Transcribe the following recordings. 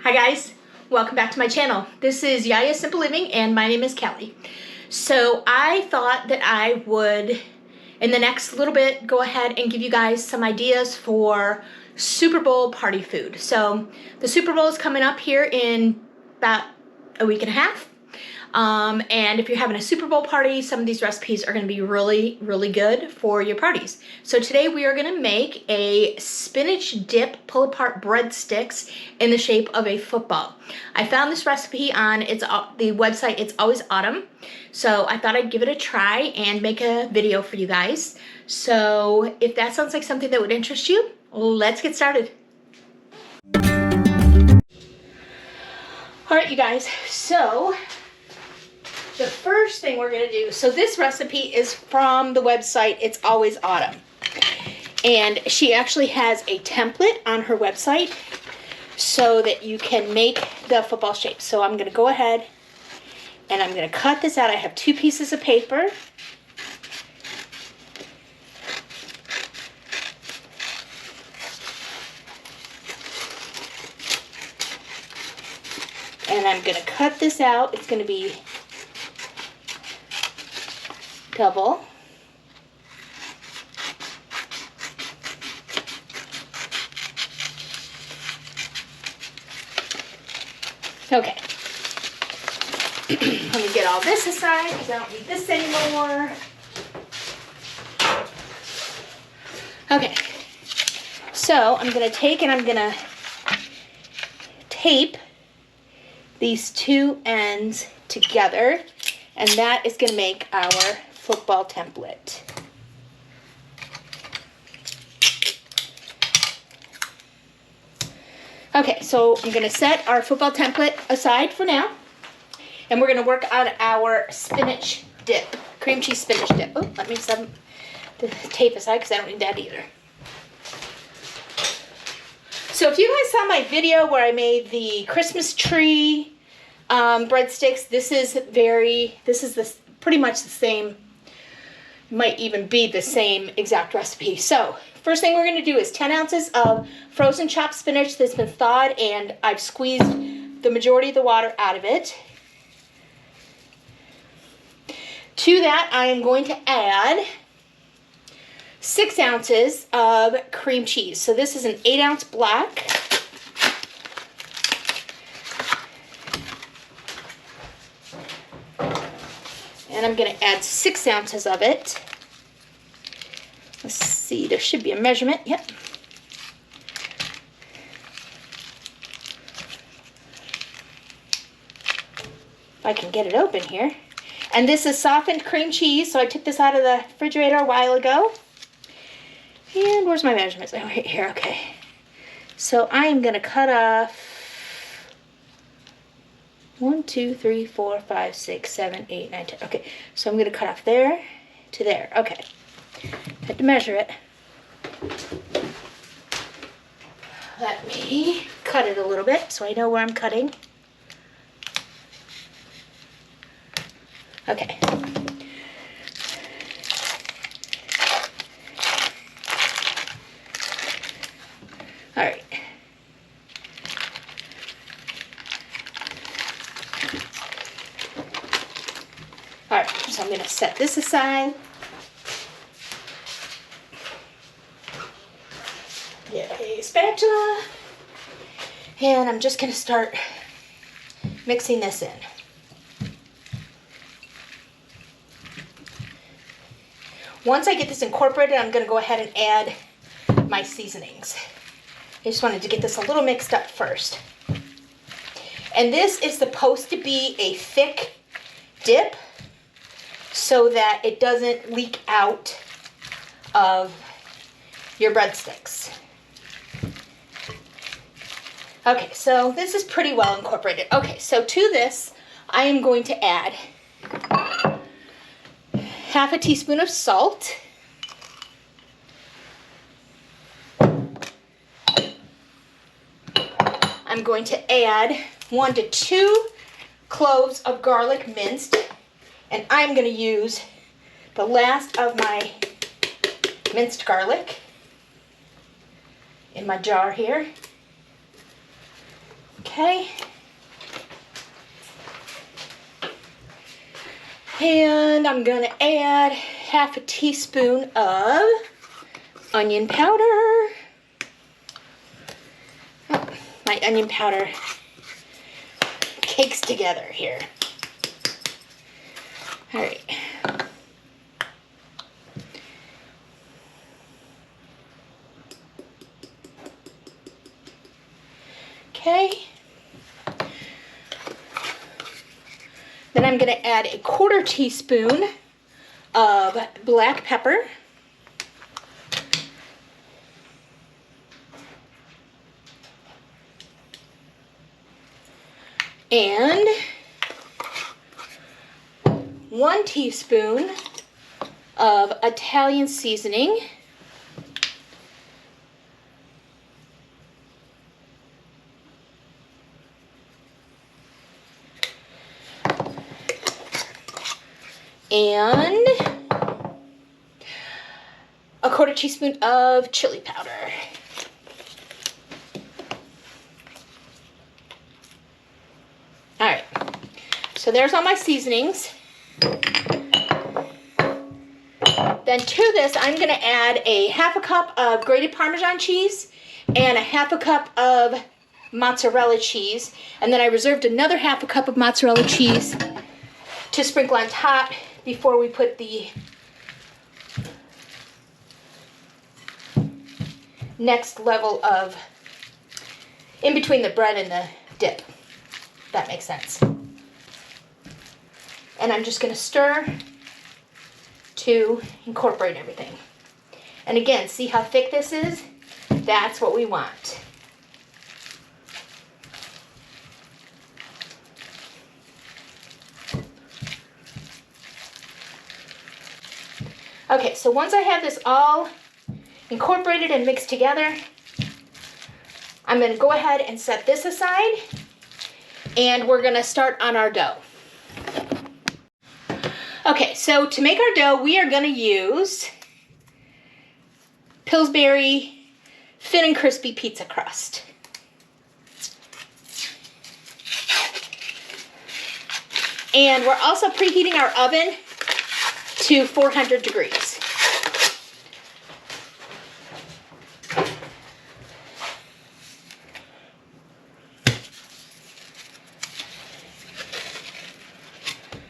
Hi guys, welcome back to my channel. This is Yaya Simple Living and my name is Kelly. So I thought that I would, in the next little bit, go ahead and give you guys some ideas for Super Bowl party food. So the Super Bowl is coming up here in about a week and a half. And if you're having a Super Bowl party, some of these recipes are going to be really, really good for your parties. So today we are going to make a spinach dip pull-apart breadsticks in the shape of a football. I found this recipe on the website It's Always Autumn, so I thought I'd give it a try and make a video for you guys. So if that sounds like something that would interest you, let's get started. All right, you guys, so the first thing we're going to do, so this recipe is from the website It's Always Autumn. And she actually has a template on her website so that you can make the football shape. So I'm going to go ahead and I'm going to cut this out. I have 2 pieces of paper. And I'm going to cut this out. It's going to be double. Okay. Let me get all this aside because I don't need this anymore. Okay. So I'm going to take and I'm going to tape these 2 ends together, and that is going to make our football template. Okay, so I'm going to set our football template aside for now, and we're going to work on our spinach dip, cream cheese spinach dip. Oh, let me set the tape aside because I don't need that either. So if you guys saw my video where I made the Christmas tree breadsticks, this is pretty much the same, might even be the same exact recipe. So first thing we're going to do is 10 ounces of frozen chopped spinach that's been thawed, and I've squeezed the majority of the water out of it. To that, I am going to add 6 ounces of cream cheese. So this is an 8-ounce block. And I'm going to add 6 ounces of it. Let's see, there should be a measurement. Yep. If I can get it open here. And this is softened cream cheese, so I took this out of the refrigerator a while ago. And where's my measurements? Oh, right here, okay. So I am going to cut off 1, 2, 3, 4, 5, 6, 7, 8, 9, 10. Okay, so I'm going to cut off there to there. Okay, had to measure it. Let me cut it a little bit so I know where I'm cutting. Okay. All right. All right, so I'm going to set this aside. Get a spatula. And I'm just going to start mixing this in. Once I get this incorporated, I'm going to go ahead and add my seasonings. I just wanted to get this a little mixed up first. And this is supposed to be a thick dip so that it doesn't leak out of your breadsticks. Okay, so this is pretty well incorporated. Okay, so to this, I am going to add half a teaspoon of salt. I'm going to add 1 to 2 cloves of garlic minced, and I'm going to use the last of my minced garlic in my jar here. Okay. And I'm gonna add half a teaspoon of onion powder. Oh, my onion powder cakes together here. All right. Okay. Then I'm going to add a 1/4 teaspoon of black pepper. And 1 teaspoon of Italian seasoning. And a 1/4 teaspoon of chili powder. All right, so there's all my seasonings. Then to this, I'm gonna add a 1/2 cup of grated Parmesan cheese and a 1/2 cup of mozzarella cheese. And then I reserved another 1/2 cup of mozzarella cheese to sprinkle on top before we put the next level of, in between the bread and the dip. If that makes sense. And I'm just gonna stir to incorporate everything. And again, see how thick this is? That's what we want. Okay, so once I have this all incorporated and mixed together, I'm gonna go ahead and set this aside, and we're gonna start on our dough. Okay, so to make our dough, we are gonna use Pillsbury thin and crispy pizza crust. And we're also preheating our oven to 400 degrees.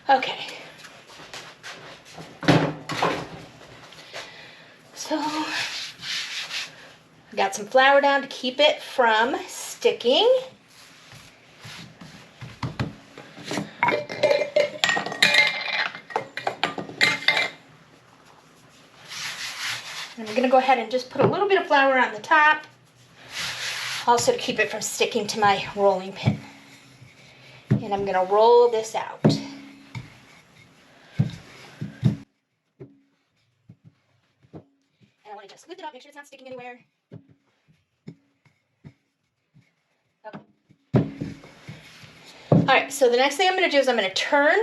Okay. So, I got some flour down to keep it from sticking. And I'm going to go ahead and just put a little bit of flour on the top, also to keep it from sticking to my rolling pin. And I'm going to roll this out. And I want to just lift it up, make sure it's not sticking anywhere. Okay. Alright, so the next thing I'm going to do is I'm going to turn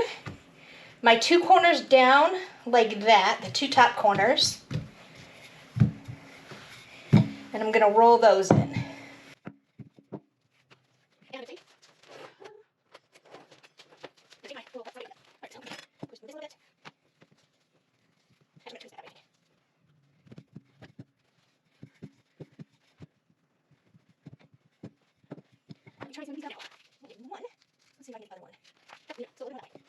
my 2 corners down like that, the 2 top corners. And I'm going to roll those in. I'm trying some of these out now. I'll get one. Let's see if I can get the other one. Yeah, so a little bit that way.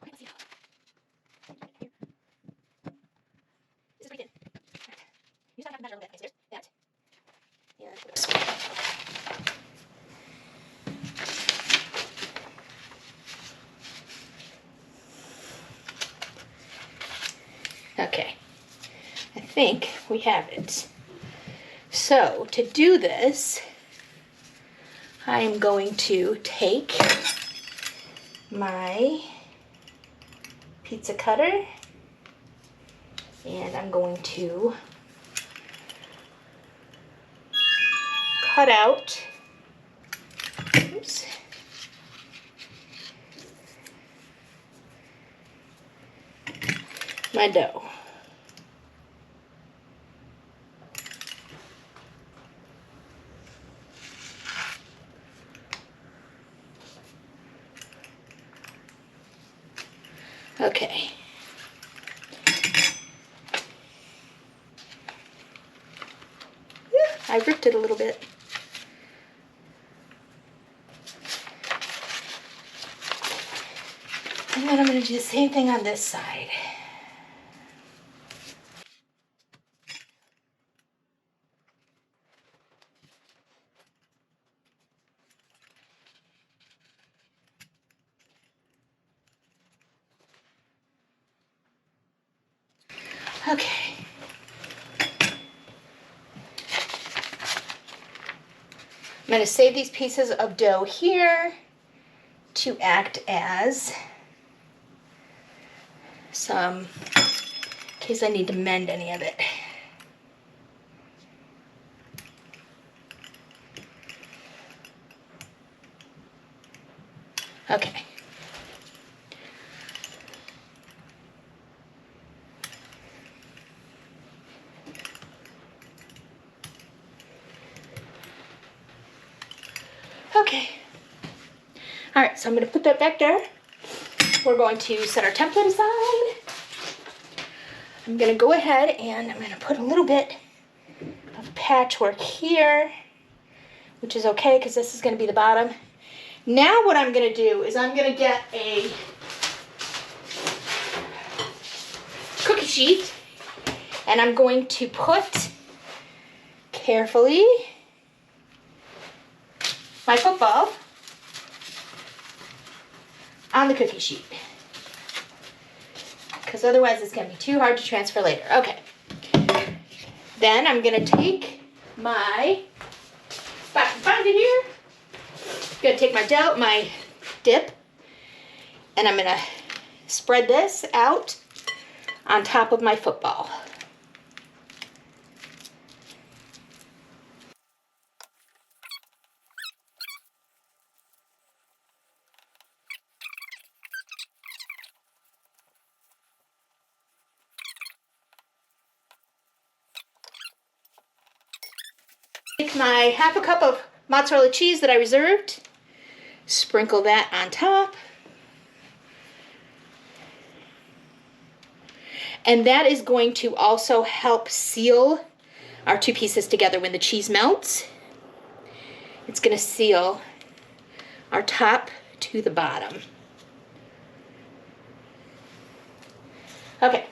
Okay, let's see how. Here. This is pretty thin. Alright. You just have to measure a little bit. Okay, so there's that. And put this. Okay. I think we have it. So, to do this, I am going to take my pizza cutter and I'm going to cut out, oops, my dough. Okay. I ripped it a little bit. And then I'm going to do the same thing on this side. Okay. I'm going to save these pieces of dough here to act as some, in case I need to mend any of it. Okay. Okay. All right, so I'm going to put that back there. We're going to set our template aside. I'm going to go ahead and I'm going to put a little bit of patchwork here, which is okay because this is going to be the bottom. Now what I'm going to do is I'm going to get a cookie sheet and I'm going to put carefully my football on the cookie sheet, because otherwise it's going to be too hard to transfer later. Okay. Then I'm going to take my, if I can find it here, I'm going to take my dip, and I'm going to spread this out on top of my football. Take my half a cup of mozzarella cheese that I reserved, sprinkle that on top, and that is going to also help seal our two pieces together. When the cheese melts, it's going to seal our top to the bottom. Okay,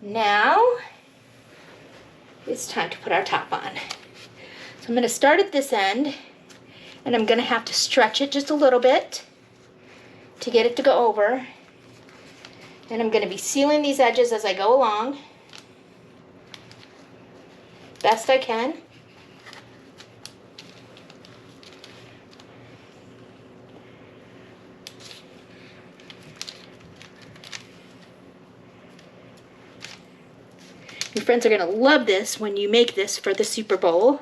now it's time to put our top on. So I'm going to start at this end, and I'm going to have to stretch it just a little bit to get it to go over. And I'm going to be sealing these edges as I go along, best I can. Your friends are going to love this when you make this for the Super Bowl.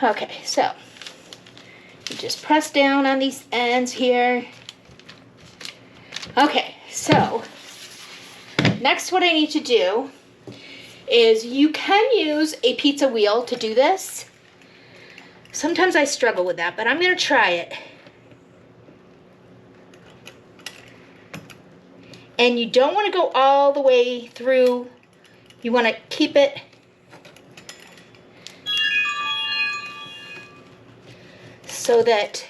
Okay, so you just press down on these ends here. Okay, so next what I need to do is, you can use a pizza wheel to do this. Sometimes I struggle with that, but I'm going to try it. And you don't want to go all the way through. You want to keep it so that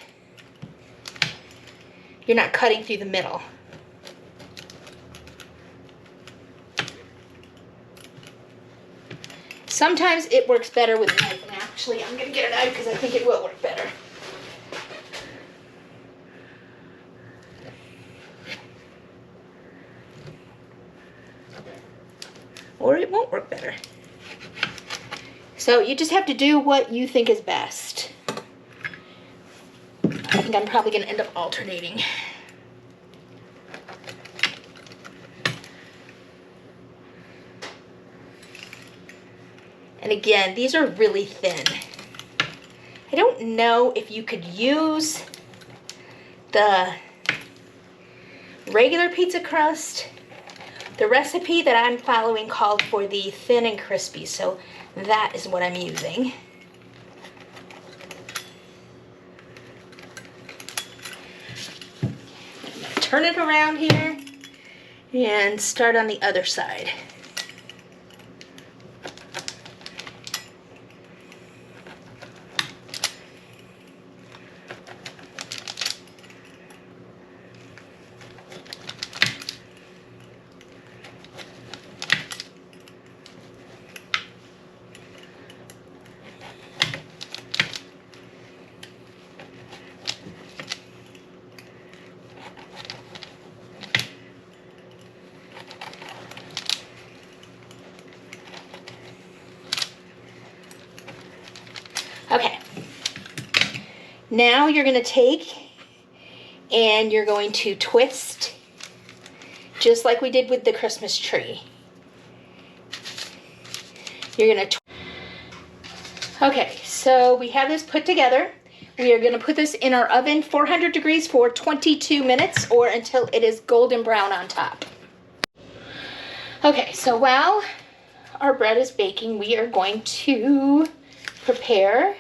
you're not cutting through the middle. Sometimes it works better with a knife, and actually I'm going to get a knife because I think it will work better. Or it won't work better. So you just have to do what you think is best. I think I'm probably going to end up alternating. And again, these are really thin. I don't know if you could use the regular pizza crust. The recipe that I'm following called for the thin and crispy, so that is what I'm using. turn it around here and start on the other side. Okay, now you're going to take and you're going to twist just like we did with the Christmas tree. You're going to Okay, so we have this put together. We are going to put this in our oven 400 degrees for 22 minutes or until it is golden brown on top. Okay, so while our bread is baking, we are going to prepare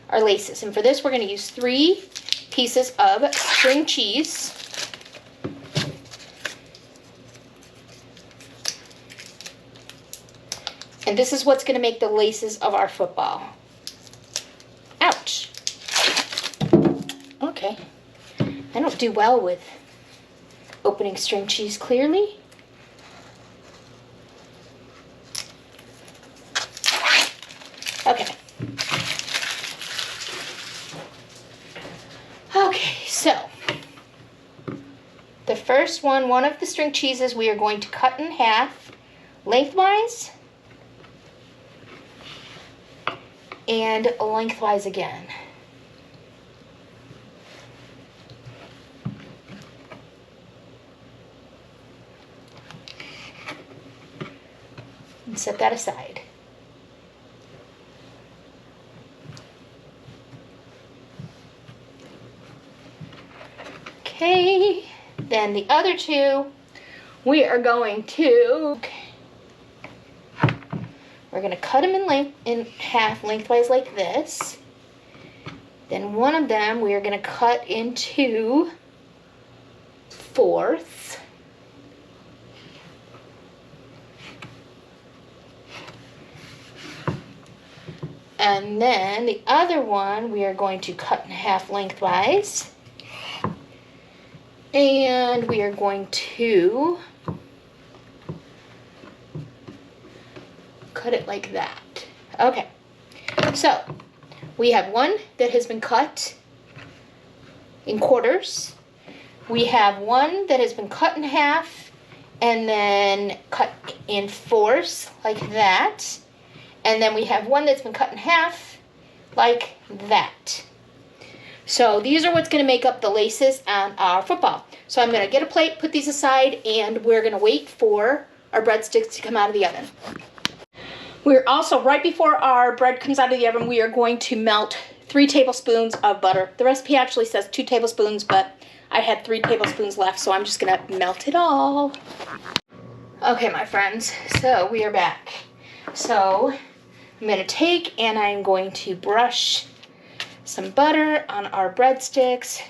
our laces. And for this, we're going to use 3 pieces of string cheese. And this is what's going to make the laces of our football. Ouch. Okay. I don't do well with opening string cheese clearly. Okay. Okay, so the first one of the string cheeses, we are going to cut in half lengthwise and lengthwise again. And set that aside. Okay, then the other 2, we are going to cut them in half lengthwise like this. Then one of them we are going to cut into 4ths. And then the other one we are going to cut in half lengthwise. And we are going to cut it like that. Okay, so we have one that has been cut in quarters. We have one that has been cut in half and then cut in 4ths like that. And then we have one that's been cut in half like that. So these are what's going to make up the laces on our football. So I'm going to get a plate, put these aside, and we're going to wait for our breadsticks to come out of the oven. We're also, right before our bread comes out of the oven, we are going to melt 3 tablespoons of butter. The recipe actually says 2 tablespoons, but I had 3 tablespoons left, so I'm just going to melt it all. Okay, my friends, so we are back. So I'm going to take and I'm going to brush some butter on our breadsticks.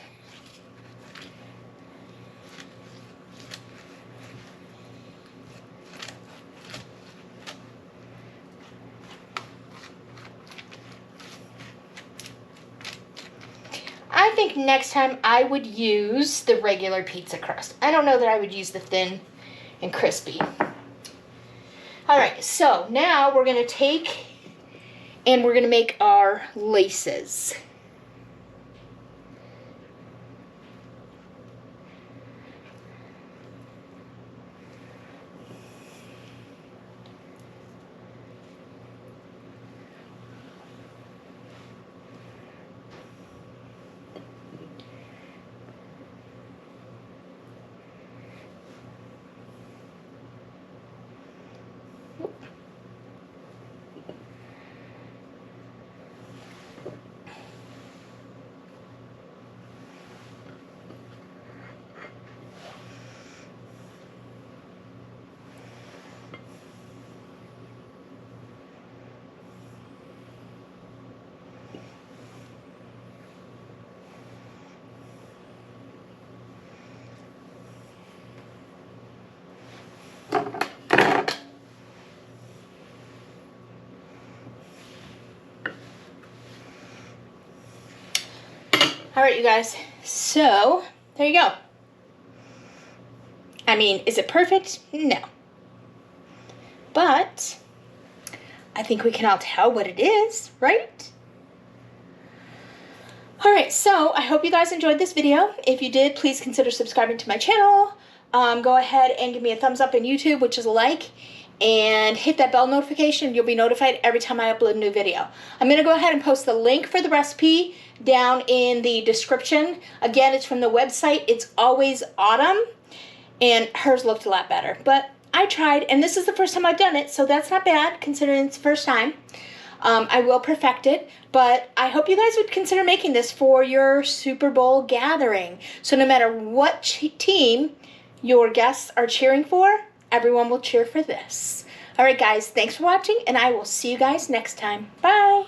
I think next time I would use the regular pizza crust. I don't know that I would use the thin and crispy. All right, so now we're going to take and we're going to make our laces. All right, you guys. So, there you go. I mean, is it perfect? No. But I think we can all tell what it is, right? All right, so I hope you guys enjoyed this video. If you did, please consider subscribing to my channel. Go ahead and give me a thumbs up in YouTube, which is a like, and hit that bell notification. You'll be notified every time I upload a new video. I'm going to go ahead and post the link for the recipe down in the description. Again, it's from the website. It's Always Autumn, and hers looked a lot better. But I tried, and this is the first time I've done it, so that's not bad considering it's the first time. I will perfect it, but I hope you guys would consider making this for your Super Bowl gathering. So no matter what team your guests are cheering for, everyone will cheer for this. All right, guys, thanks for watching, and I will see you guys next time. Bye.